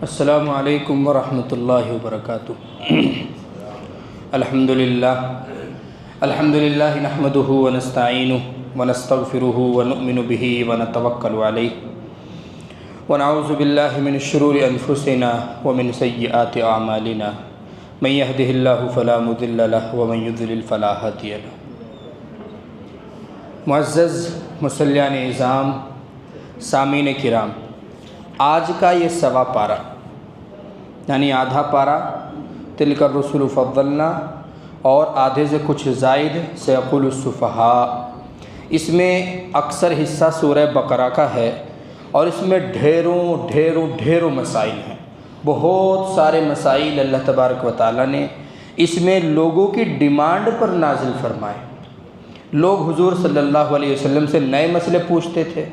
السلام علیکم ورحمۃ اللہ وبرکاتہ۔ الحمدللہ نحمده ونستعینه ونستغفره ونؤمن به ونتوکل علیہ ونعوذ باللہ من شرور انفسنا ومن سیئات اعمالنا من یهده اللہ فلا مضل له ومن یضلل فلا ہادی له۔ معزز مصلیان اعظام، سامعین کرام، آج کا یہ سوا پارہ یعنی آدھا پارہ تلک الرسل فضلنا اور آدھے سے کچھ زائد سیقول السفہاء، اس میں اکثر حصہ سورہ بقرہ کا ہے اور اس میں ڈھیروں مسائل ہیں، بہت سارے مسائل اللہ تبارک و تعالیٰ نے اس میں لوگوں کی ڈیمانڈ پر نازل فرمائے۔ لوگ حضور صلی اللہ علیہ وسلم سے نئے مسئلے پوچھتے تھے۔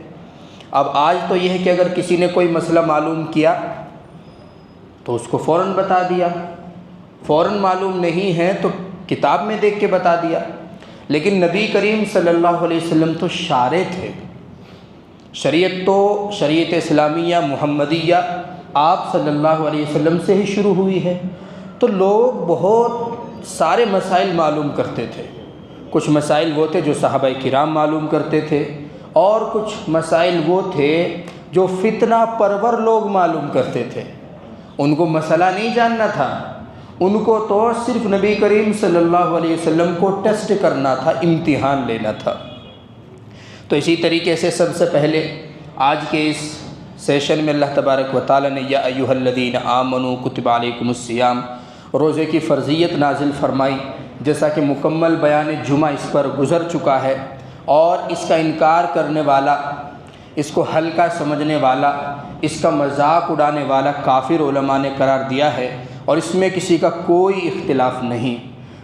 اب آج تو یہ ہے کہ اگر کسی نے کوئی مسئلہ معلوم کیا تو اس کو فوراً بتا دیا، فوراً معلوم نہیں ہے تو کتاب میں دیکھ کے بتا دیا۔ لیکن نبی کریم صلی اللہ علیہ وسلم تو شارع تھے، شریعت اسلامیہ محمدیہ آپ صلی اللہ علیہ وسلم سے ہی شروع ہوئی ہے، تو لوگ بہت سارے مسائل معلوم کرتے تھے۔ کچھ مسائل وہ تھے جو صحابہ کرام معلوم کرتے تھے، اور کچھ مسائل وہ تھے جو فتنہ پرور لوگ معلوم کرتے تھے۔ ان کو مسئلہ نہیں جاننا تھا، ان کو تو صرف نبی کریم صلی اللہ علیہ وسلم کو ٹیسٹ کرنا تھا، امتحان لینا تھا۔ تو اسی طریقے سے سب سے پہلے آج کے اس سیشن میں اللہ تبارک و تعالیٰ نے یا ایھا الذین آمنوا کتب علیکم الصیام، روزے کی فرضیت نازل فرمائی، جیسا کہ مکمل بیان جمعہ اس پر گزر چکا ہے۔ اور اس کا انکار کرنے والا، اس کو ہلکا سمجھنے والا، اس کا مذاق اڑانے والا کافر علماء نے قرار دیا ہے، اور اس میں کسی کا کوئی اختلاف نہیں۔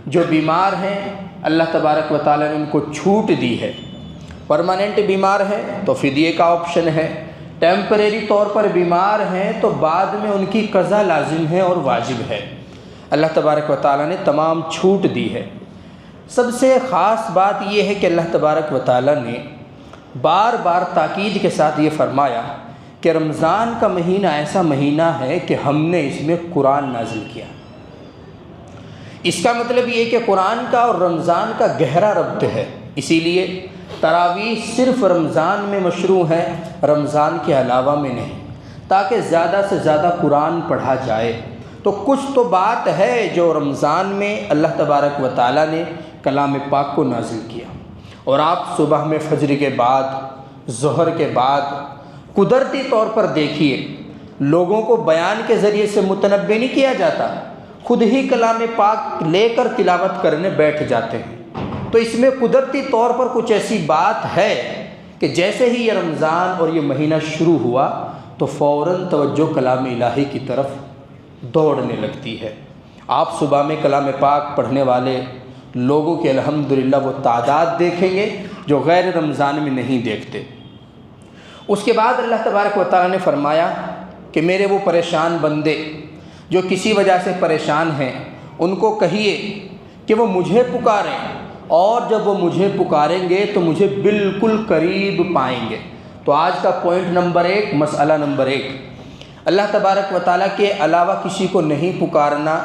جو بیمار ہیں اللہ تبارک و تعالیٰ نے ان کو چھوٹ دی ہے۔ پرماننٹ بیمار ہے تو فدیے کا آپشن ہے، ٹیمپریری طور پر بیمار ہیں تو بعد میں ان کی قضا لازم ہے اور واجب ہے۔ اللہ تبارک و تعالیٰ نے تمام چھوٹ دی ہے۔ سب سے خاص بات یہ ہے کہ اللہ تبارک و تعالیٰ نے بار بار تاکید کے ساتھ یہ فرمایا کہ رمضان کا مہینہ ایسا مہینہ ہے کہ ہم نے اس میں قرآن نازل کیا۔ اس کا مطلب یہ کہ قرآن کا اور رمضان کا گہرا ربط ہے، اسی لیے تراویح صرف رمضان میں مشروع ہے، رمضان کے علاوہ میں نہیں، تاکہ زیادہ سے زیادہ قرآن پڑھا جائے۔ تو کچھ تو بات ہے جو رمضان میں اللہ تبارک و تعالیٰ نے کلام پاک کو نازل کیا، اور آپ صبح میں فجر کے بعد، ظہر کے بعد قدرتی طور پر دیکھیے، لوگوں کو بیان کے ذریعے سے متنبہ نہیں کیا جاتا، خود ہی کلام پاک لے کر تلاوت کرنے بیٹھ جاتے ہیں۔ تو اس میں قدرتی طور پر کچھ ایسی بات ہے کہ جیسے ہی یہ رمضان اور یہ مہینہ شروع ہوا تو فوراً توجہ کلام الہی کی طرف دوڑنے لگتی ہے۔ آپ صبح میں کلام پاک پڑھنے والے لوگوں کے الحمدللہ وہ تعداد دیکھیں گے جو غیر رمضان میں نہیں دیکھتے۔ اس کے بعد اللہ تبارک و تعالیٰ نے فرمایا کہ میرے وہ پریشان بندے جو کسی وجہ سے پریشان ہیں، ان کو کہیے کہ وہ مجھے پکاریں، اور جب وہ مجھے پکاریں گے تو مجھے بالکل قریب پائیں گے۔ تو آج کا پوائنٹ نمبر 1، مسئلہ نمبر 1، اللہ تبارک و تعالیٰ کے علاوہ کسی کو نہیں پکارنا،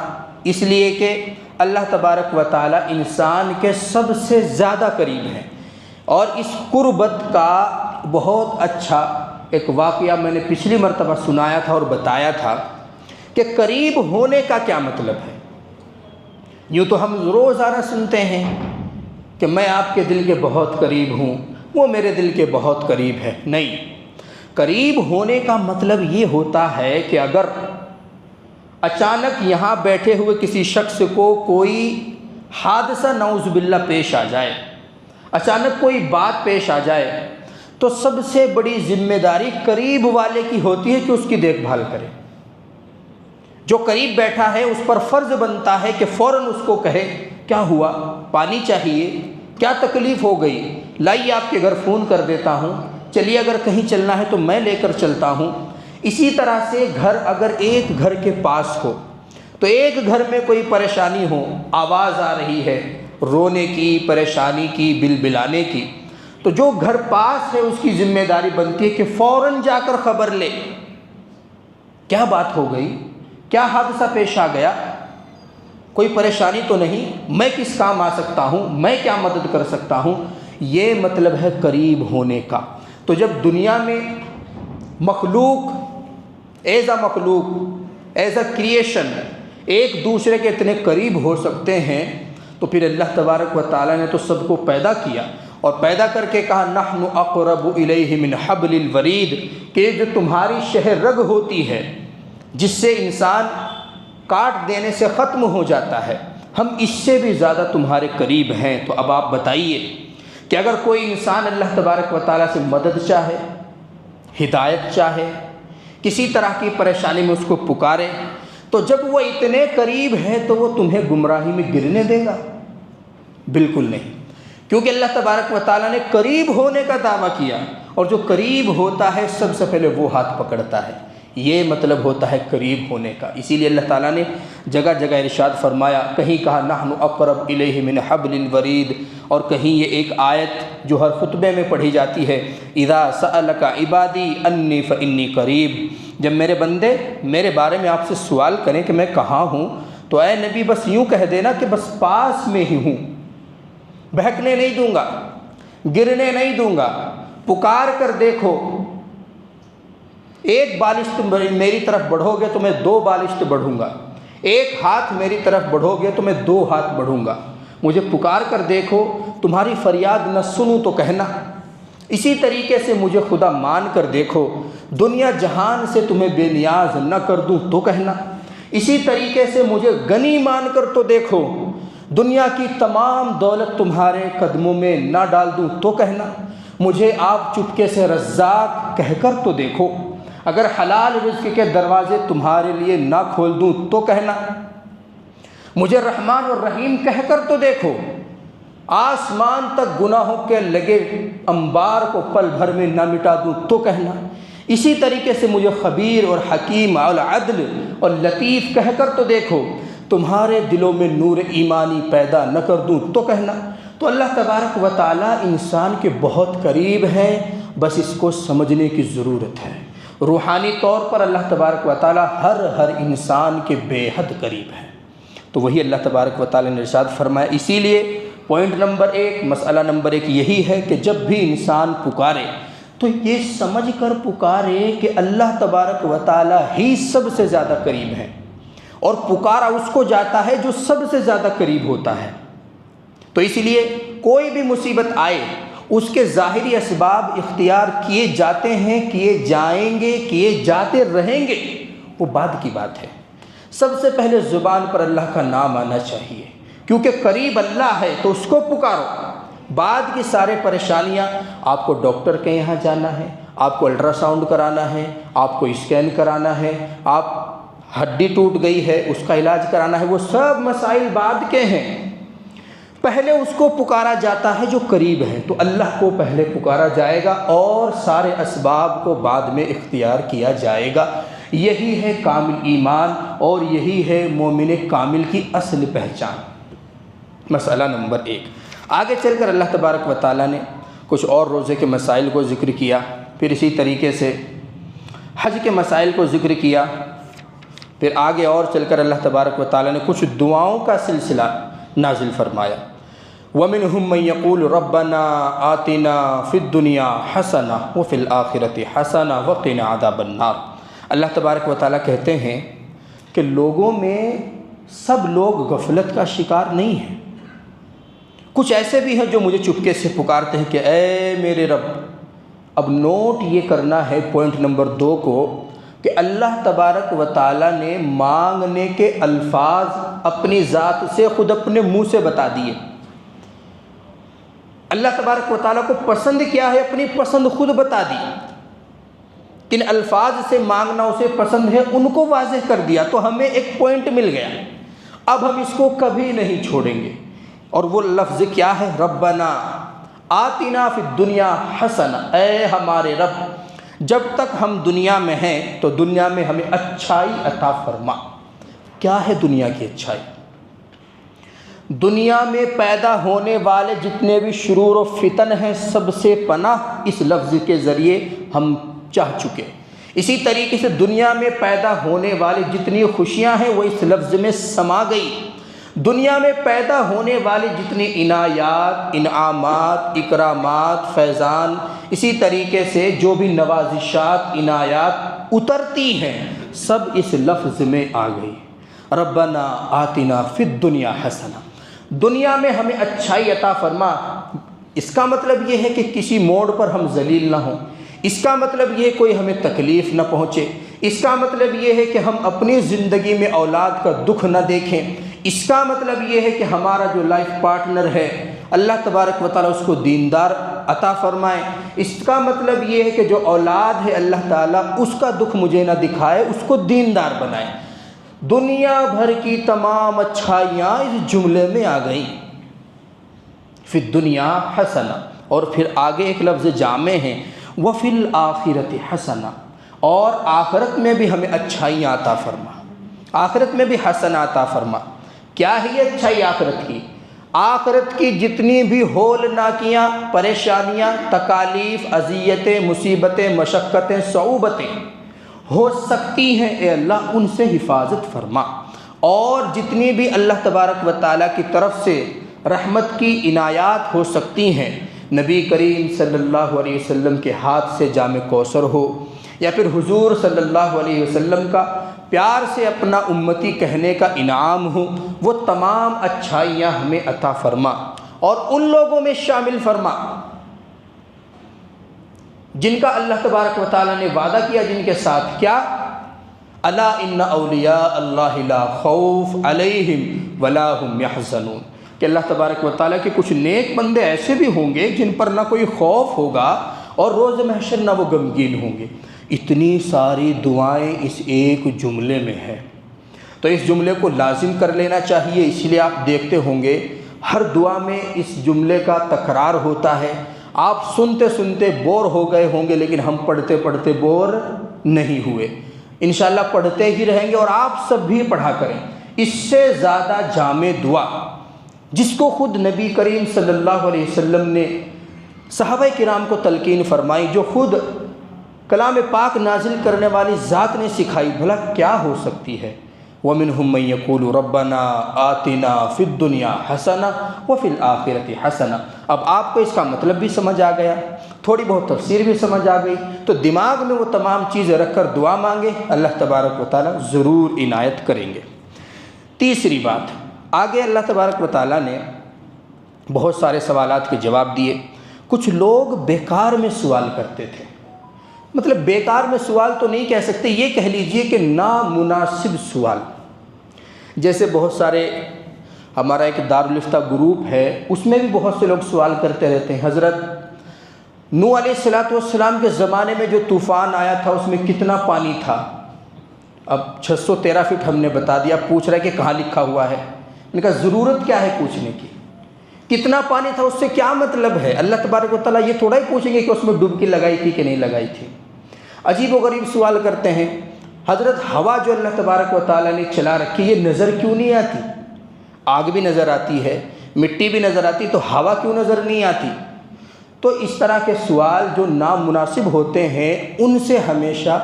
اس لیے کہ اللہ تبارک و تعالیٰ انسان کے سب سے زیادہ قریب ہیں۔ اور اس قربت کا بہت اچھا ایک واقعہ میں نے پچھلی مرتبہ سنایا تھا اور بتایا تھا کہ قریب ہونے کا کیا مطلب ہے۔ یوں تو ہم روزانہ سنتے ہیں کہ میں آپ کے دل کے بہت قریب ہوں، وہ میرے دل کے بہت قریب ہے۔ نہیں، قریب ہونے کا مطلب یہ ہوتا ہے کہ اگر اچانک یہاں بیٹھے ہوئے کسی شخص کو کوئی حادثہ نعوذ باللہ پیش آ جائے، اچانک کوئی بات پیش آ جائے، تو سب سے بڑی ذمہ داری قریب والے کی ہوتی ہے کہ اس کی دیکھ بھال کرے۔ جو قریب بیٹھا ہے اس پر فرض بنتا ہے کہ فوراً اس کو کہے کیا ہوا، پانی چاہیے، کیا تکلیف ہو گئی، لائیے آپ کے گھر فون کر دیتا ہوں، چلیے اگر کہیں چلنا ہے تو میں لے کر چلتا ہوں۔ اسی طرح سے گھر اگر ایک گھر کے پاس ہو تو ایک گھر میں کوئی پریشانی ہو، آواز آ رہی ہے رونے کی، پریشانی کی، بلبلانے کی، تو جو گھر پاس ہے اس کی ذمہ داری بنتی ہے کہ فوراً جا کر خبر لے کیا بات ہو گئی؟ کیا حادثہ پیش آ گیا؟ کوئی پریشانی تو نہیں؟ میں کس کام آ سکتا ہوں؟ میں کیا مدد کر سکتا ہوں؟ یہ مطلب ہے قریب ہونے کا۔ تو جب دنیا میں مخلوق ایز اے کریشن ایک دوسرے کے اتنے قریب ہو سکتے ہیں، تو پھر اللہ تبارک و تعالیٰ نے تو سب کو پیدا کیا، اور پیدا کر کے کہا نحن اقرب الیہ من حبل الورید، کہ جو تمہاری شہ رگ ہوتی ہے جس سے انسان کاٹ دینے سے ختم ہو جاتا ہے، ہم اس سے بھی زیادہ تمہارے قریب ہیں۔ تو اب آپ بتائیے کہ اگر کوئی انسان اللہ تبارک و تعالیٰ سے مدد چاہے، ہدایت چاہے، کسی طرح کی پریشانی میں اس کو پکارے، تو جب وہ اتنے قریب ہے تو وہ تمہیں گمراہی میں گرنے دے گا؟ بالکل نہیں، کیونکہ اللہ تبارک و تعالیٰ نے قریب ہونے کا دعویٰ کیا، اور جو قریب ہوتا ہے سب سے پہلے وہ ہاتھ پکڑتا ہے۔ یہ مطلب ہوتا ہے قریب ہونے کا۔ اسی لیے اللہ تعالیٰ نے جگہ جگہ ارشاد فرمایا، کہیں کہا نحن اقرب الیہ من حبل الورید، اور کہیں یہ ایک آیت جو ہر خطبے میں پڑھی جاتی ہے، اذا سألک عبادی انی فانی قریب، جب میرے بندے میرے بارے میں آپ سے سوال کریں کہ میں کہاں ہوں، تو اے نبی بس یوں کہہ دینا کہ بس پاس میں ہی ہوں، بہکنے نہیں دوں گا، گرنے نہیں دوں گا، پکار کر دیکھو، ایک بالشت میری طرف بڑھو گے تو میں 2 بالشت بڑھوں گا، ایک ہاتھ میری طرف بڑھو گے تو میں 2 ہاتھ بڑھوں گا، مجھے پکار کر دیکھو، تمہاری فریاد نہ سنوں تو کہنا، اسی طریقے سے مجھے خدا مان کر دیکھو، دنیا جہان سے تمہیں بے نیاز نہ کر دوں تو کہنا، اسی طریقے سے مجھے غنی مان کر تو دیکھو، دنیا کی تمام دولت تمہارے قدموں میں نہ ڈال دوں تو کہنا، مجھے آپ چپکے سے رزاق کہہ کر تو دیکھو، اگر حلال رزق کے دروازے تمہارے لیے نہ کھول دوں تو کہنا، مجھے رحمان اور رحیم کہہ کر تو دیکھو، آسمان تک گناہوں کے لگے انبار کو پل بھر میں نہ مٹا دوں تو کہنا، اسی طریقے سے مجھے خبیر اور حکیم اور عدل اور لطیف کہہ کر تو دیکھو، تمہارے دلوں میں نور ایمانی پیدا نہ کر دوں تو کہنا۔ تو اللہ تبارک و تعالیٰ انسان کے بہت قریب ہے، بس اس کو سمجھنے کی ضرورت ہے۔ روحانی طور پر اللہ تبارک و تعالیٰ ہر انسان کے بے حد قریب ہے۔ تو وہی اللہ تبارک و تعالیٰ نے ارشاد فرمایا۔ اسی لیے پوائنٹ نمبر 1، مسئلہ نمبر 1 یہی ہے کہ جب بھی انسان پکارے تو یہ سمجھ کر پکارے کہ اللہ تبارک و تعالیٰ ہی سب سے زیادہ قریب ہے، اور پکارا اس کو جاتا ہے جو سب سے زیادہ قریب ہوتا ہے۔ تو اس لیے کوئی بھی مصیبت آئے، اس کے ظاہری اسباب اختیار کیے جاتے ہیں، کیے جائیں گے، کیے جاتے رہیں گے، وہ بعد کی بات ہے۔ سب سے پہلے زبان پر اللہ کا نام آنا چاہیے، کیونکہ قریب اللہ ہے تو اس کو پکارو۔ بعد کی سارے پریشانیاں، آپ کو ڈاکٹر کے یہاں جانا ہے، آپ کو الٹرا ساؤنڈ کرانا ہے، آپ کو اسکین کرانا ہے، آپ ہڈی ٹوٹ گئی ہے اس کا علاج کرانا ہے، وہ سب مسائل بعد کے ہیں۔ پہلے اس کو پکارا جاتا ہے جو قریب ہے، تو اللہ کو پہلے پکارا جائے گا اور سارے اسباب کو بعد میں اختیار کیا جائے گا۔ یہی ہے کامل ایمان، اور یہی ہے مومن کامل کی اصل پہچان۔ مسئلہ نمبر 1، آگے چل کر اللہ تبارک و تعالیٰ نے کچھ اور روزے کے مسائل کو ذکر کیا، پھر اسی طریقے سے حج کے مسائل کو ذکر کیا، پھر آگے اور چل کر اللہ تبارک و تعالیٰ نے کچھ دعاؤں کا سلسلہ نازل فرمایا۔ وَمِنْهُمْ مَنْ يَقُولُ رَبَّنَا آتِنَا فِي الدُّنْيَا حَسَنَةً وَفِي الْآخِرَةِ حَسَنَةً وَقِنَا عَذَابَ النَّارِ۔ اللہ تبارک و تعالیٰ کہتے ہیں کہ لوگوں میں سب لوگ غفلت کا شکار نہیں ہیں، کچھ ایسے بھی ہیں جو مجھے چپکے سے پکارتے ہیں کہ اے میرے رب۔ اب نوٹ یہ کرنا ہے پوائنٹ نمبر 2 کو، کہ اللہ تبارک و تعالیٰ نے مانگنے کے الفاظ اپنی ذات سے خود اپنے منہ سے بتا دیے۔ اللہ تبارک و تعالیٰ کو پسند کیا ہے، اپنی پسند خود بتا دی، کن الفاظ سے مانگنا اسے پسند ہے ان کو واضح کر دیا، تو ہمیں ایک پوائنٹ مل گیا۔ اب ہم اس کو کبھی نہیں چھوڑیں گے، اور وہ لفظ کیا ہے؟ ربنا آتنا فی الدنیا حسنہ، اے ہمارے رب جب تک ہم دنیا میں ہیں تو دنیا میں ہمیں اچھائی عطا فرما۔ کیا ہے دنیا کی اچھائی؟ دنیا میں پیدا ہونے والے جتنے بھی شرور و فتن ہیں، سب سے پناہ اس لفظ کے ذریعے ہم چاہ چکے۔ اسی طریقے سے دنیا میں پیدا ہونے والی جتنی خوشیاں ہیں وہ اس لفظ میں سما گئی۔ دنیا میں پیدا ہونے والی جتنی عنایات، انعامات، اکرامات، فیضان، اسی طریقے سے جو بھی نوازشات، عنایات اترتی ہیں، سب اس لفظ میں آ گئی۔ ربنا آتنا فی الدنیا حسنہ، دنیا میں ہمیں اچھائی عطا فرما۔ اس کا مطلب یہ ہے کہ کسی موڑ پر ہم ذلیل نہ ہوں، اس کا مطلب یہ کوئی ہمیں تکلیف نہ پہنچے، اس کا مطلب یہ ہے کہ ہم اپنی زندگی میں اولاد کا دکھ نہ دیکھیں، اس کا مطلب یہ ہے کہ ہمارا جو لائف پارٹنر ہے اللہ تبارک و تعالیٰ اس کو دیندار عطا فرمائے، اس کا مطلب یہ ہے کہ جو اولاد ہے اللہ تعالیٰ اس کا دکھ مجھے نہ دکھائے، اس کو دیندار بنائے۔ دنیا بھر کی تمام اچھائیاں اس جملے میں آ گئیں، فی الدنیا حسنہ، اور پھر آگے ایک لفظ جامع ہے، وفی الآخرۃ حسنہ، اور آخرت میں بھی ہمیں اچھائیاں عطا فرما، آخرت میں بھی حسنہ عطا فرما۔ کیا ہے یہ اچھائی آخرت کی؟ آخرت کی جتنی بھی ہولناکیاں، پریشانیاں، تکالیف، اذیتیں، مصیبتیں، مشقتیں، صعوبتیں ہو سکتی ہیں، اے اللہ ان سے حفاظت فرما، اور جتنی بھی اللہ تبارک و تعالیٰ کی طرف سے رحمت کی عنایات ہو سکتی ہیں، نبی کریم صلی اللہ علیہ وسلم کے ہاتھ سے جام کوثر ہو، یا پھر حضور صلی اللہ علیہ وسلم کا پیار سے اپنا امتی کہنے کا انعام ہو، وہ تمام اچھائیاں ہمیں عطا فرما، اور ان لوگوں میں شامل فرما جن کا اللہ تبارک و تعالیٰ نے وعدہ کیا، جن کے ساتھ کیا، الا ان اولیاء اللہ لا خوف علیہم ولا هم یحزنون، کہ اللہ تبارک و تعالیٰ کے کچھ نیک بندے ایسے بھی ہوں گے جن پر نہ کوئی خوف ہوگا اور روز محشر نہ وہ غمگین ہوں گے۔ اتنی ساری دعائیں اس ایک جملے میں ہے، تو اس جملے کو لازم کر لینا چاہیے۔ اس لیے آپ دیکھتے ہوں گے ہر دعا میں اس جملے کا تکرار ہوتا ہے۔ آپ سنتے سنتے بور ہو گئے ہوں گے، لیکن ہم پڑھتے پڑھتے بور نہیں ہوئے، انشاءاللہ پڑھتے ہی رہیں گے، اور آپ سب بھی پڑھا کریں۔ اس سے زیادہ جامع دعا جس کو خود نبی کریم صلی اللہ علیہ وسلم نے صحابہ کرام کو تلقین فرمائی، جو خود کلام پاک نازل کرنے والی ذات نے سکھائی، بھلا کیا ہو سکتی ہے؟ وَمِنْهُمْ مَنْ يَقُولُ رَبَّنَا آتِنَا فِي الدُّنْيَا حَسَنَةً وَفِي الْآخِرَةِ حَسَنَةً۔ اب آپ کو اس کا مطلب بھی سمجھ آ گیا، تھوڑی بہت تفسیر بھی سمجھ آ گئی، تو دماغ میں وہ تمام چیزیں رکھ کر دعا مانگے، اللہ تبارک و تعالیٰ ضرور عنایت کریں گے۔ تیسری بات، آگے اللہ تبارک و تعالیٰ نے بہت سارے سوالات کے جواب دیے۔ کچھ لوگ بیکار میں سوال کرتے تھے، مطلب بیکار میں سوال تو نہیں کہہ سکتے، یہ کہہ لیجئے کہ نامناسب سوال۔ جیسے بہت سارے، ہمارا ایک دارالفتہ گروپ ہے، اس میں بھی بہت سے لوگ سوال کرتے رہتے ہیں، حضرت نوح علیہ السلام کے زمانے میں جو طوفان آیا تھا اس میں کتنا پانی تھا؟ اب 613 فٹ ہم نے بتا دیا، پوچھ رہا ہے کہ کہاں لکھا ہوا ہے؟ میں نے کہا ضرورت کیا ہے پوچھنے کی؟ کتنا پانی تھا اس سے کیا مطلب ہے؟ اللہ تبارک و تعالیٰ یہ تھوڑا ہی پوچھیں گے کہ اس میں ڈبکی لگائی تھی کہ نہیں لگائی تھی۔ عجیب و غریب سوال کرتے ہیں، حضرت ہوا جو اللہ تبارک و تعالیٰ نے چلا رکھی، یہ نظر کیوں نہیں آتی؟ آگ بھی نظر آتی ہے، مٹی بھی نظر آتی، تو ہوا کیوں نظر نہیں آتی؟ تو اس طرح کے سوال جو نامناسب ہوتے ہیں ان سے ہمیشہ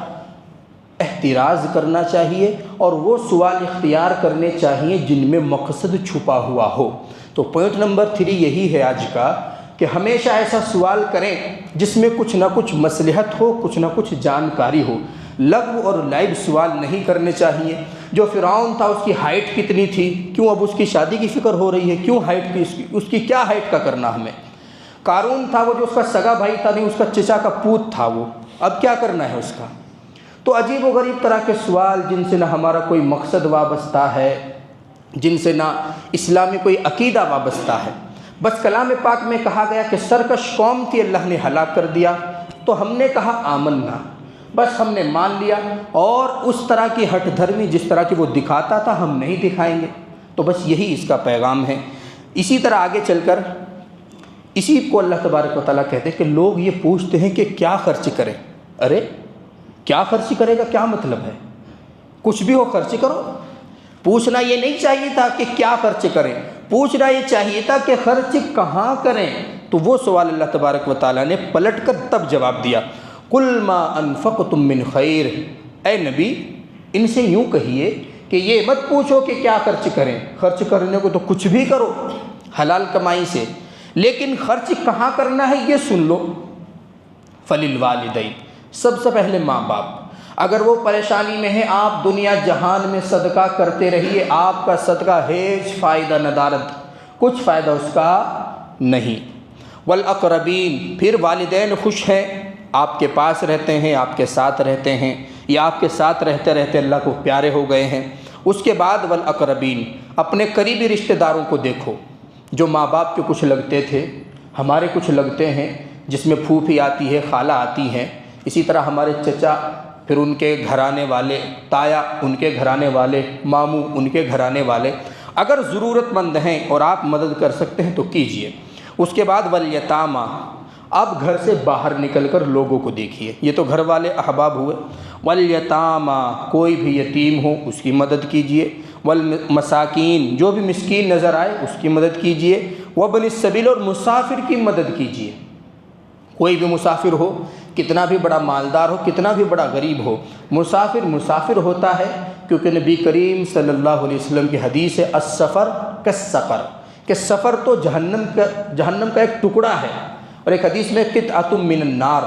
احتراز کرنا چاہیے، اور وہ سوال اختیار کرنے چاہیے جن میں مقصد چھپا ہوا ہو۔ تو پوائنٹ نمبر 3 یہی ہے آج کا، کہ ہمیشہ ایسا سوال کریں جس میں کچھ نہ کچھ مصلحت ہو، کچھ نہ کچھ جانکاری ہو۔ لغو اور لعب سوال نہیں کرنے چاہیے۔ جو فرعون تھا اس کی ہائٹ کتنی تھی؟ کیوں اب اس کی شادی کی فکر ہو رہی ہے؟ کیوں ہائٹ کی؟ اس کی کیا ہائٹ کا کرنا ہمیں؟ قارون تھا، وہ جو اس کا سگا بھائی تھا، نہیں اس کا چچا کا پوت تھا، وہ اب کیا کرنا ہے اس کا؟ تو عجیب و غریب طرح کے سوال جن سے نہ ہمارا کوئی مقصد وابستہ ہے، جن سے نہ اسلامی کوئی عقیدہ وابستہ ہے۔ بس کلام پاک میں کہا گیا کہ سرکش قوم تھی، اللہ نے ہلاک کر دیا، تو ہم نے کہا آمنا، بس ہم نے مان لیا، اور اس طرح کی ہٹ دھرمی جس طرح کی وہ دکھاتا تھا ہم نہیں دکھائیں گے۔ تو بس یہی اس کا پیغام ہے۔ اسی طرح آگے چل کر اسی کو اللہ تبارک و تعالیٰ کہتے ہیں کہ لوگ یہ پوچھتے ہیں کہ کیا خرچ کریں۔ ارے کیا خرچ کرے گا کیا مطلب ہے؟ کچھ بھی ہو خرچ کرو۔ پوچھنا یہ نہیں چاہیے تھا کہ کیا خرچ کریں، پوچھنا یہ چاہیے تھا کہ خرچ کہاں کریں۔ تو وہ سوال اللہ تبارک و تعالیٰ نے پلٹ کر تب جواب دیا، قل ما انفقتم من خیر، اے نبی ان سے یوں کہیے کہ یہ مت پوچھو کہ کیا خرچ کریں، خرچ کرنے کو تو کچھ بھی کرو حلال کمائی سے، لیکن خرچ کہاں کرنا ہے یہ سن لو۔ فللوالدین، سب سے پہلے ماں باپ، اگر وہ پریشانی میں ہیں آپ دنیا جہان میں صدقہ کرتے رہیے، آپ کا صدقہ ہیچ فائدہ ندارت، کچھ فائدہ اس کا نہیں۔ والاقربین، پھر والدین خوش ہیں، آپ کے پاس رہتے ہیں، آپ کے ساتھ رہتے ہیں، یا آپ کے ساتھ رہتے رہتے اللہ کو پیارے ہو گئے ہیں۔ اس کے بعد والاقربین، اپنے قریبی رشتہ داروں کو دیکھو، جو ماں باپ کے کچھ لگتے تھے ہمارے کچھ لگتے ہیں، جس میں پھوپھی آتی ہے، خالہ آتی ہیں، اسی طرح ہمارے چچا، پھر ان کے گھرانے والے، تایا ان کے گھرانے والے، ماموں ان کے گھرانے والے، اگر ضرورت مند ہیں اور آپ مدد کر سکتے ہیں تو کیجئے۔ اس کے بعد والیتامیٰ، اب گھر سے باہر نکل کر لوگوں کو دیکھیے، یہ تو گھر والے احباب ہوئے۔ والیتامیٰ، کوئی بھی یتیم ہو اس کی مدد کیجئے۔ والمساکین، جو بھی مسکین نظر آئے اس کی مدد کیجئے۔ وابن السبیل، اور مسافر کی مدد کیجئے۔ کوئی بھی مسافر ہو، کتنا بھی بڑا مالدار ہو، کتنا بھی بڑا غریب ہو، مسافر مسافر ہوتا ہے، کیونکہ نبی کریم صلی اللہ علیہ وسلم کی حدیث ہے السفر کالسقر، کہ سفر تو جہنم کا ایک ٹکڑا ہے، اور ایک حدیث میں قطعۃ من النار،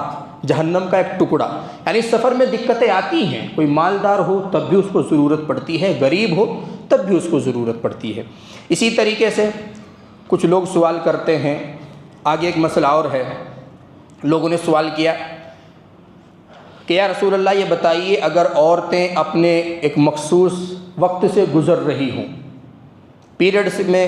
جہنم کا ایک ٹکڑا، یعنی سفر میں دقتیں آتی ہیں، کوئی مالدار ہو تب بھی اس کو ضرورت پڑتی ہے، غریب ہو تب بھی اس کو ضرورت پڑتی ہے۔ اسی طریقے سے کچھ لوگ سوال کرتے ہیں، آگے ایک مسئلہ اور ہے، لوگوں نے سوال کیا کہ یا رسول اللہ یہ بتائیے اگر عورتیں اپنے ایک مخصوص وقت سے گزر رہی ہوں، پیریڈس میں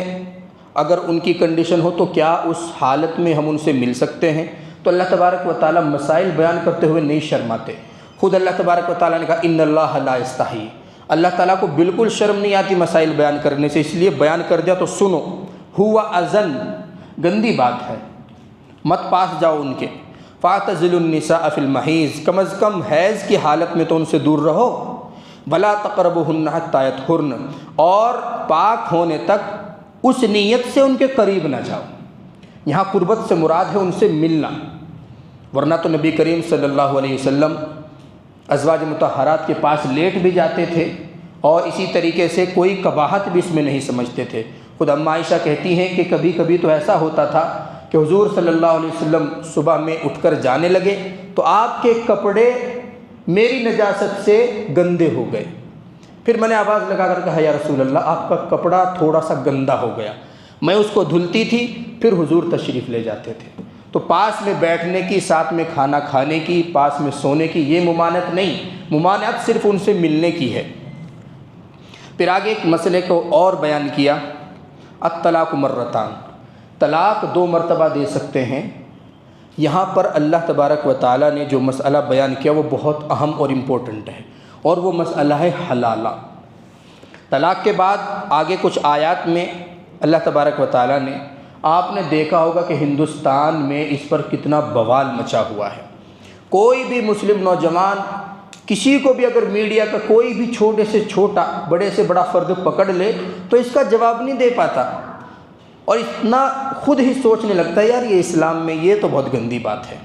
اگر ان کی کنڈیشن ہو تو کیا اس حالت میں ہم ان سے مل سکتے ہیں؟ تو اللہ تبارک و تعالیٰ مسائل بیان کرتے ہوئے نہیں شرماتے، خود اللہ تبارک و تعالیٰ نے کہا ان اللہ لا یستحی، اللہ تعالیٰ کو بالکل شرم نہیں آتی مسائل بیان کرنے سے، اس لیے بیان کر دیا تو سنو۔ ہوا اذن، گندی بات ہے، مت پاس جاؤ ان کے۔ فاعتزلوا النساء فی المحیض، کم از کم حیض کی حالت میں تو ان سے دور رہو۔ ولا تقربوہن حتی یطہرن، اور پاک ہونے تک اس نیت سے ان کے قریب نہ جاؤ۔ یہاں قربت سے مراد ہے ان سے ملنا، ورنہ تو نبی کریم صلی اللہ علیہ وسلم ازواج مطہرات کے پاس لیٹ بھی جاتے تھے، اور اسی طریقے سے کوئی قباحت بھی اس میں نہیں سمجھتے تھے۔ خود اماں عائشہ کہتی ہیں کہ کبھی کبھی تو ایسا ہوتا تھا کہ حضور صلی اللہ علیہ وسلم صبح میں اٹھ کر جانے لگے تو آپ کے کپڑے میری نجاست سے گندے ہو گئے، پھر میں نے آواز لگا کر کہا یا رسول اللہ آپ کا کپڑا تھوڑا سا گندا ہو گیا، میں اس کو دھلتی تھی، پھر حضور تشریف لے جاتے تھے۔ تو پاس میں بیٹھنے کی، ساتھ میں کھانا کھانے کی، پاس میں سونے کی یہ ممانعت نہیں، ممانعت صرف ان سے ملنے کی ہے۔ پھر آگے ایک مسئلے کو اور بیان کیا، الطلاق مرتان، طلاق 2 مرتبہ دے سکتے ہیں۔ یہاں پر اللہ تبارک و تعالیٰ نے جو مسئلہ بیان کیا وہ بہت اہم اور امپورٹنٹ ہے، اور وہ مسئلہ ہے حلالہ۔ طلاق کے بعد آگے کچھ آیات میں اللہ تبارک و تعالیٰ نے، آپ نے دیکھا ہوگا کہ ہندوستان میں اس پر کتنا بوال مچا ہوا ہے۔ کوئی بھی مسلم نوجوان کسی کو بھی اگر میڈیا کا کوئی بھی چھوٹے سے چھوٹا، بڑے سے بڑا فرد پکڑ لے تو اس کا جواب نہیں دے پاتا، اور اتنا خود ہی سوچنے لگتا ہے یار یہ اسلام میں یہ تو بہت گندی بات ہے۔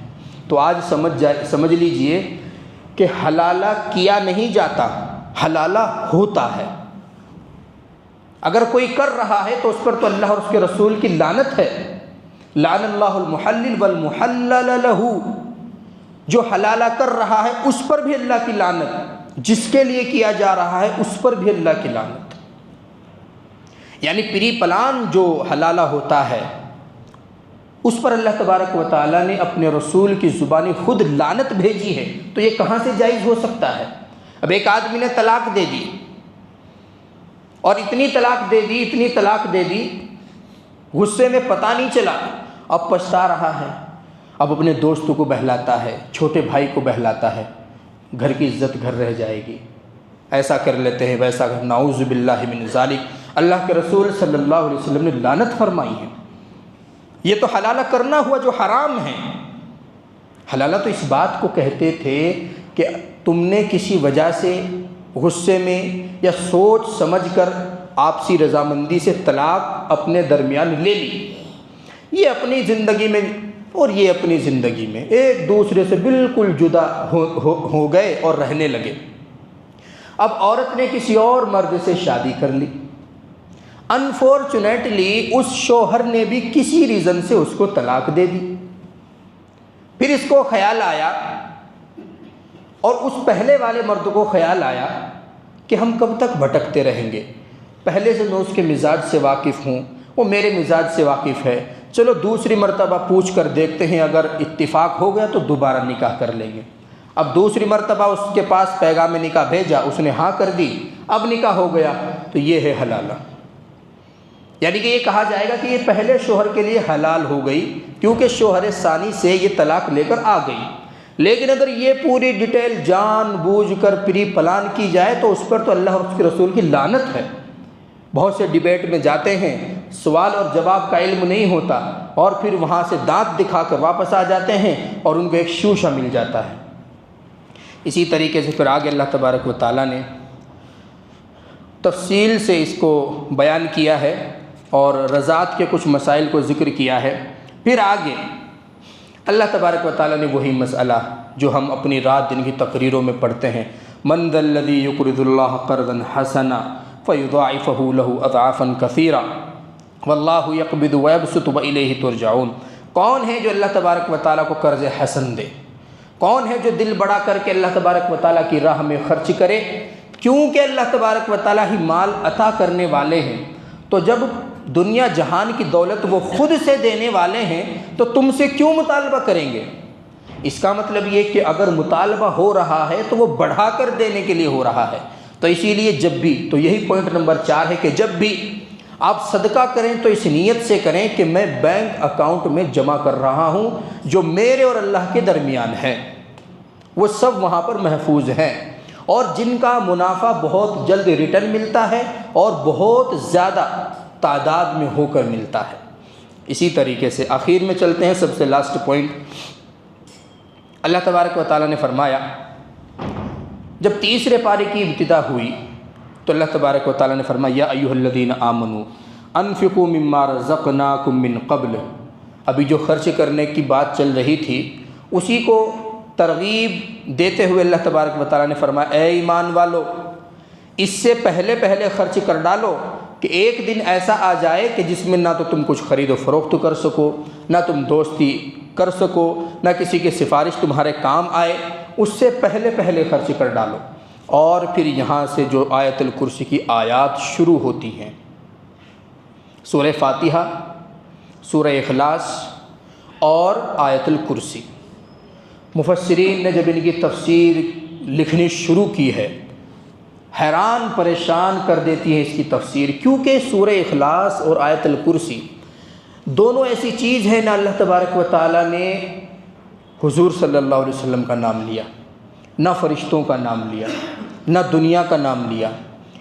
تو آج سمجھ لیجئے کہ حلالہ کیا نہیں جاتا، حلالہ ہوتا ہے۔ اگر کوئی کر رہا ہے تو اس پر تو اللہ اور اس کے رسول کی لعنت ہے، لعن اللہ المحلل والمحلل لہ، جو حلالہ کر رہا ہے اس پر بھی اللہ کی لعنت، جس کے لیے کیا جا رہا ہے اس پر بھی اللہ کی لعنت۔ یعنی پری پلان جو حلالہ ہوتا ہے اس پر اللہ تبارک و تعالیٰ نے اپنے رسول کی زبانی خود لعنت بھیجی ہے، تو یہ کہاں سے جائز ہو سکتا ہے؟ اب ایک آدمی نے طلاق دے دی، اور اتنی طلاق دے دی، غصے میں پتہ نہیں چلا، اب پچھتا رہا ہے، اب اپنے دوستوں کو بہلاتا ہے، چھوٹے بھائی کو بہلاتا ہے، گھر کی عزت گھر رہ جائے گی، ایسا کر لیتے ہیں ویسا کر، نعوذ باللہ من ذالک۔ اللہ کے رسول صلی اللہ علیہ وسلم نے لعنت فرمائی ہے۔ یہ تو حلالہ کرنا ہوا جو حرام ہے۔ حلالہ تو اس بات کو کہتے تھے کہ تم نے کسی وجہ سے غصے میں یا سوچ سمجھ کر آپسی رضامندی سے طلاق اپنے درمیان لے لی، یہ اپنی زندگی میں اور یہ اپنی زندگی میں ایک دوسرے سے بالکل جدا ہو گئے اور رہنے لگے۔ اب عورت نے کسی اور مرد سے شادی کر لی، انفارچونیٹلی اس شوہر نے بھی کسی ریزن سے اس کو طلاق دے دی۔ پھر اس کو خیال آیا، اور اس پہلے والے مرد کو خیال آیا کہ ہم کب تک بھٹکتے رہیں گے، پہلے سے میں اس کے مزاج سے واقف ہوں، وہ میرے مزاج سے واقف ہے، چلو دوسری مرتبہ پوچھ کر دیکھتے ہیں، اگر اتفاق ہو گیا تو دوبارہ نکاح کر لیں گے۔ اب دوسری مرتبہ اس کے پاس پیغام نکاح بھیجا، اس نے ہاں کر دی، اب نکاح ہو گیا، تو یہ ہے حلالہ۔ یعنی کہ یہ کہا جائے گا کہ یہ پہلے شوہر کے لیے حلال ہو گئی، کیونکہ شوہر ثانی سے یہ طلاق لے کر آ گئی۔ لیکن اگر یہ پوری ڈیٹیل جان بوجھ کر پری پلان کی جائے تو اس پر تو اللہ اور اس کے رسول کی لعنت ہے۔ بہت سے ڈیبیٹ میں جاتے ہیں، سوال اور جواب کا علم نہیں ہوتا، اور پھر وہاں سے دانت دکھا کر واپس آ جاتے ہیں اور ان کو ایک شوشہ مل جاتا ہے۔ اسی طریقے سے پھر آگے اللہ تبارک و تعالیٰ نے تفصیل سے اس کو بیان کیا ہے اور رضاعت کے کچھ مسائل کو ذکر کیا ہے۔ پھر آگے اللہ تبارک و تعالیٰ نے وہی مسئلہ جو ہم اپنی رات دن کی تقریروں میں پڑھتے ہیں، من ذا الذی یقرض اللہ قرضا حسنا فیضاعفہ لہ اضعافا کثیرا واللہ یقبض ویبسط والیہ ترجعون۔ کون ہے جو اللہ تبارک و تعالیٰ کو قرض حسن دے؟ کون ہے جو دل بڑا کر کے اللہ تبارک و تعالیٰ کی راہ میں خرچ کرے؟ کیونکہ اللہ تبارک و تعالیٰ ہی مال عطا کرنے والے ہیں، تو جب دنیا جہان کی دولت وہ خود سے دینے والے ہیں تو تم سے کیوں مطالبہ کریں گے؟ اس کا مطلب یہ کہ اگر مطالبہ ہو رہا ہے تو وہ بڑھا کر دینے کے لیے ہو رہا ہے۔ تو اسی لیے جب بھی، تو یہی پوائنٹ نمبر 4 ہے کہ جب بھی آپ صدقہ کریں تو اس نیت سے کریں کہ میں بینک اکاؤنٹ میں جمع کر رہا ہوں، جو میرے اور اللہ کے درمیان ہے وہ سب وہاں پر محفوظ ہیں، اور جن کا منافع بہت جلد ریٹرن ملتا ہے اور بہت زیادہ تعداد میں ہو کر ملتا ہے۔ اسی طریقے سے آخر میں چلتے ہیں، سب سے لاسٹ پوائنٹ۔ اللہ تبارک و تعالیٰ نے فرمایا، جب تیسرے پارے کی ابتدا ہوئی تو اللہ تبارک و تعالیٰ نے فرمایا، یا ایھا الذین آمنوا انفقوا مما رزقناکم من قبل۔ ابھی جو خرچ کرنے کی بات چل رہی تھی اسی کو ترغیب دیتے ہوئے اللہ تبارک و تعالیٰ نے فرمایا، اے ایمان والو، اس سے پہلے خرچ کر ڈالو کہ ایک دن ایسا آ جائے کہ جس میں نہ تو تم کچھ خرید و فروخت کر سکو، نہ تم دوستی کر سکو، نہ کسی کی سفارش تمہارے کام آئے۔ اس سے پہلے خرچ کر ڈالو۔ اور پھر یہاں سے جو آیت الکرسی کی آیات شروع ہوتی ہیں، سورہ فاتحہ، سورہ اخلاص اور آیت الکرسی، مفسرین نے جب ان کی تفسیر لکھنی شروع کی ہے حیران پریشان کر دیتی ہے اس کی تفسیر، کیونکہ سورہ اخلاص اور آیت الکرسی دونوں ایسی چیز ہیں، نہ اللہ تبارک و تعالیٰ نے حضور صلی اللہ علیہ وسلم کا نام لیا، نہ فرشتوں کا نام لیا، نہ دنیا کا نام لیا،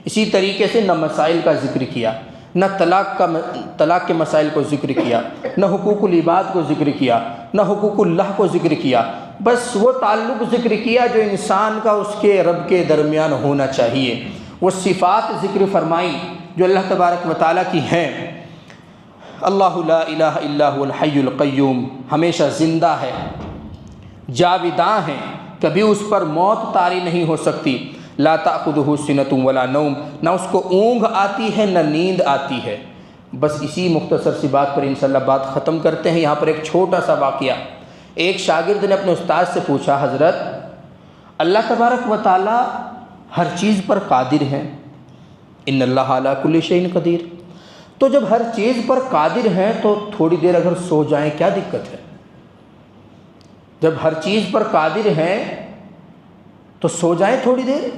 اسی طریقے سے نہ مسائل کا ذکر کیا، نہ طلاق کے مسائل کو ذکر کیا، نہ حقوق العباد کو ذکر کیا، نہ حقوق اللہ کو ذکر کیا، بس وہ تعلق ذکر کیا جو انسان کا اس کے رب کے درمیان ہونا چاہیے۔ وہ صفات ذکر فرمائی جو اللہ تبارک و تعالیٰ کی ہیں، اللہ لا الہ الا هو الحی القیوم، ہمیشہ زندہ ہے، جاوداں ہیں، کبھی اس پر موت طاری نہیں ہو سکتی، لا تأخذہ سنۃ ولا نوم، نہ اس کو اونگھ آتی ہے نہ نیند آتی ہے۔ بس اسی مختصر سی بات پر انشاءاللہ بات ختم کرتے ہیں۔ یہاں پر ایک چھوٹا سا واقعہ، ایک شاگرد نے اپنے استاد سے پوچھا، حضرت اللہ تبارک و تعالی ہر چیز پر قادر ہیں، ان اللہ علی کل شیء قدیر، تو جب ہر چیز پر قادر ہیں تو تھوڑی دیر اگر سو جائیں کیا دقت ہے؟ جب ہر چیز پر قادر ہیں تو سو جائیں تھوڑی دیر،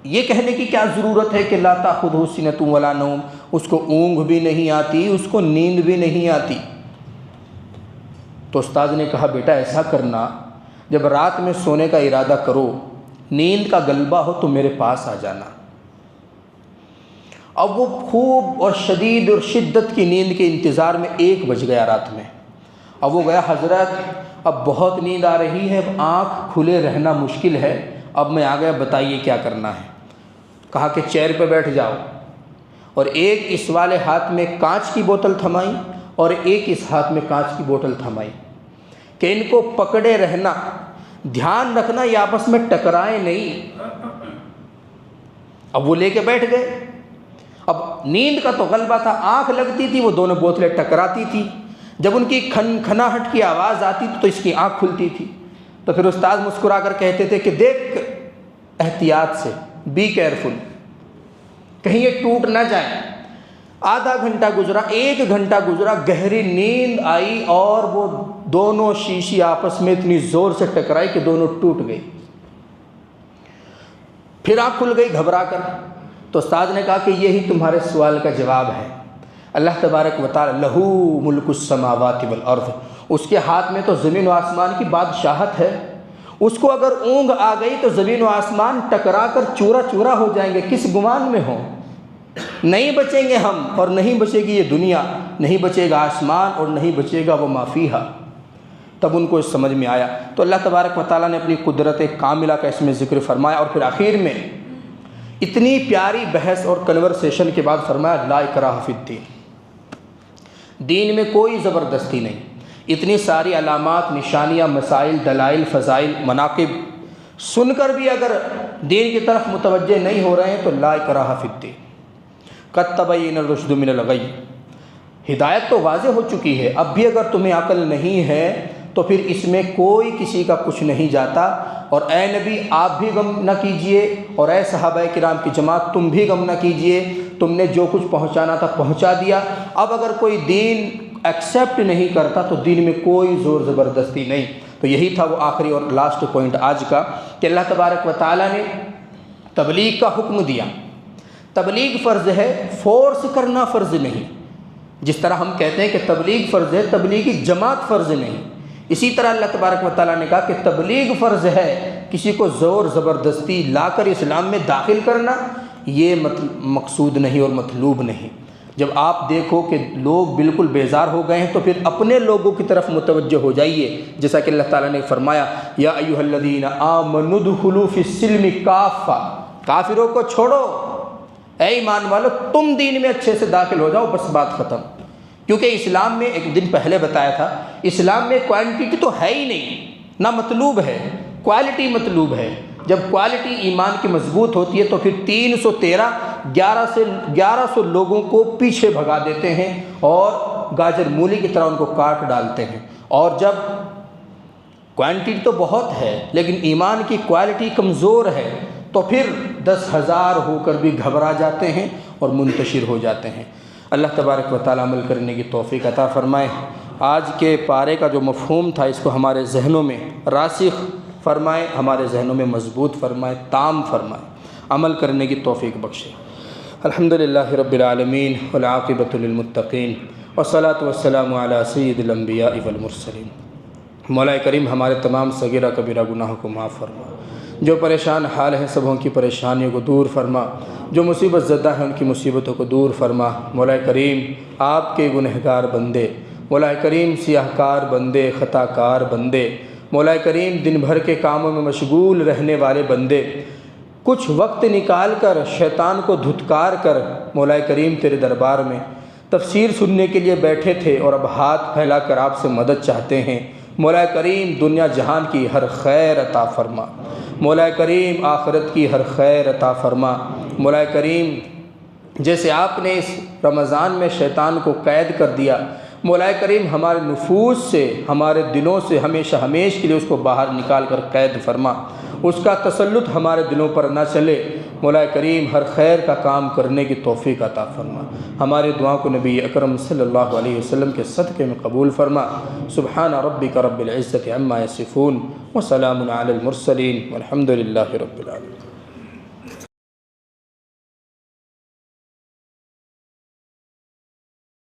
یہ کہنے کی کیا ضرورت ہے کہ لا تأخذہ سنۃ ولا نوم، اس کو اونگھ بھی نہیں آتی، اس کو نیند بھی نہیں آتی۔ تو استاد نے کہا، بیٹا ایسا کرنا، جب رات میں سونے کا ارادہ کرو، نیند کا غلبہ ہو تو میرے پاس آ جانا۔ اب وہ خوب اور شدید اور شدت کی نیند کے انتظار میں 1 بج گیا رات میں۔ اب وہ گیا، حضرت اب بہت نیند آ رہی ہے، اب آنکھ کھلے رہنا مشکل ہے، اب میں آ گیا، بتائیے کیا کرنا ہے؟ کہا کہ چیئر پہ بیٹھ جاؤ، اور ایک اس والے ہاتھ میں کانچ کی بوتل تھمائی اور ایک اس ہاتھ میں کانچ کی بوتل تھمائی، کہ ان کو پکڑے رہنا، دھیان رکھنا یہ آپس میں ٹکرائیں نہیں۔ اب وہ لے کے بیٹھ گئے، اب نیند کا تو غلبہ تھا، آنکھ لگتی تھی وہ دونوں بوتلیں ٹکراتی تھی، جب ان کی کھنکھناہٹ کی آواز آتی تھی تو اس کی آنکھ کھلتی تھی، تو پھر استاد مسکرا کر کہتے تھے کہ دیکھ احتیاط سے، بی کیئرفل، کہیں یہ ٹوٹ نہ جائے۔ آدھا گھنٹہ گزرا، 1 گھنٹہ گزرا، گہری نیند آئی اور وہ دونوں شیشی آپس میں اتنی زور سے ٹکرائی کہ دونوں ٹوٹ گئی۔ پھر آنکھ کھل گئی گھبرا کر، تو استاد نے کہا کہ یہی تمہارے سوال کا جواب ہے۔ اللہ تبارک و تعالی لہو ملک السماوات والارض، اس کے ہاتھ میں تو زمین و آسمان کی بادشاہت ہے، اس کو اگر اونگ آ گئی تو زمین و آسمان ٹکرا کر چورا چورا ہو جائیں گے، کس گمان میں ہو، نہیں بچیں گے ہم، اور نہیں بچے گی یہ دنیا، نہیں بچے گا آسمان، اور نہیں بچے گا وہ ما فیہا۔ تب ان کو اس سمجھ میں آیا، تو اللہ تبارک و تعالیٰ نے اپنی قدرت کاملہ کا اس میں ذکر فرمایا، اور پھر آخر میں اتنی پیاری بحث اور کنورسیشن کے بعد فرمایا لا اکراہ فی الدین، دین میں کوئی زبردستی نہیں۔ اتنی ساری علامات، نشانیاں، مسائل، دلائل، فضائل، مناقب سن کر بھی اگر دین کی طرف متوجہ نہیں ہو رہے ہیں تو لا اکراہ فی الدین، قد تبین الرشد من الغی، ہدایت تو واضح ہو چکی ہے، اب بھی اگر تمہیں عقل نہیں ہے تو پھر اس میں کوئی کسی کا کچھ نہیں جاتا۔ اور اے نبی آپ بھی غم نہ کیجئے، اور اے صحابہ کرام کی جماعت تم بھی غم نہ کیجئے، تم نے جو کچھ پہنچانا تھا پہنچا دیا۔ اب اگر کوئی دین ایکسیپٹ نہیں کرتا تو دین میں کوئی زور زبردستی نہیں۔ تو یہی تھا وہ آخری اور لاسٹ پوائنٹ آج کا، کہ اللہ تبارک و تعالیٰ نے تبلیغ کا حکم دیا۔ تبلیغ فرض ہے، فورس کرنا فرض نہیں۔ جس طرح ہم کہتے ہیں کہ تبلیغ فرض ہے، تبلیغی جماعت فرض نہیں، اسی طرح اللہ تبارک و تعالیٰ نے کہا کہ تبلیغ فرض ہے، کسی کو زور زبردستی لا کر اسلام میں داخل کرنا یہ مقصود نہیں اور مطلوب نہیں۔ جب آپ دیکھو کہ لوگ بالکل بیزار ہو گئے ہیں تو پھر اپنے لوگوں کی طرف متوجہ ہو جائیے، جیسا کہ اللہ تعالیٰ نے فرمایا یا ایھا الذین آمنوا ادخلوا فی السلم کافہ، کافروں کو چھوڑو، اے ایمان والو تم دین میں اچھے سے داخل ہو جاؤ، بس بات ختم۔ کیونکہ اسلام میں ایک دن پہلے بتایا تھا، اسلام میں کوانٹٹی تو ہے ہی نہیں، نہ مطلوب ہے، کوالٹی مطلوب ہے۔ جب کوالٹی ایمان کی مضبوط ہوتی ہے تو پھر 313 1100 لوگوں کو پیچھے بھگا دیتے ہیں اور گاجر مولی کی طرح ان کو کاٹ ڈالتے ہیں۔ اور جب کوانٹٹی تو بہت ہے لیکن ایمان کی کوالٹی کمزور ہے تو پھر 10,000 ہو کر بھی گھبرا جاتے ہیں اور منتشر ہو جاتے ہیں۔ اللہ تبارک و تعالیٰ عمل کرنے کی توفیق عطا فرمائے۔ آج کے پارے کا جو مفہوم تھا اس کو ہمارے ذہنوں میں راسخ فرمائے، ہمارے ذہنوں میں مضبوط فرمائے، تام فرمائے، عمل کرنے کی توفیق بخشے۔ الحمدللہ رب العالمین والعاقبۃ للمتقین والصلاۃ والسلام علی سید الانبیاء والمرسلین۔ مولا کریم ہمارے تمام صغیرہ کبیرہ گناہوں کو معاف فرما، جو پریشان حال ہیں سبوں کی پریشانیوں کو دور فرما، جو مصیبت زدہ ہیں ان کی مصیبتوں کو دور فرما۔ مولا کریم آپ کے گنہگار بندے، مولا کریم سیاہ کار بندے، خطا کار بندے، مولا کریم دن بھر کے کاموں میں مشغول رہنے والے بندے، کچھ وقت نکال کر شیطان کو دھتکار کر مولا کریم تیرے دربار میں تفسیر سننے کے لیے بیٹھے تھے اور اب ہاتھ پھیلا کر آپ سے مدد چاہتے ہیں۔ مولا کریم دنیا جہان کی ہر خیر عطا فرما، مولا کریم آخرت کی ہر خیر عطا فرما۔ مولا کریم جیسے آپ نے اس رمضان میں شیطان کو قید کر دیا، مولا کریم ہمارے نفوس سے، ہمارے دلوں سے ہمیشہ ہمیش کے لیے اس کو باہر نکال کر قید فرما، اس کا تسلط ہمارے دلوں پر نہ چلے۔ مولا کریم ہر خیر کا کام کرنے کی توفیق عطا فرما، ہمارے دعاؤں کو نبی اکرم صلی اللہ علیہ وسلم کے صدقے میں قبول فرما۔ سبحان ربک رب العزت عما یصفون وسلام علی المرسلین والحمد للہ رب العالمین۔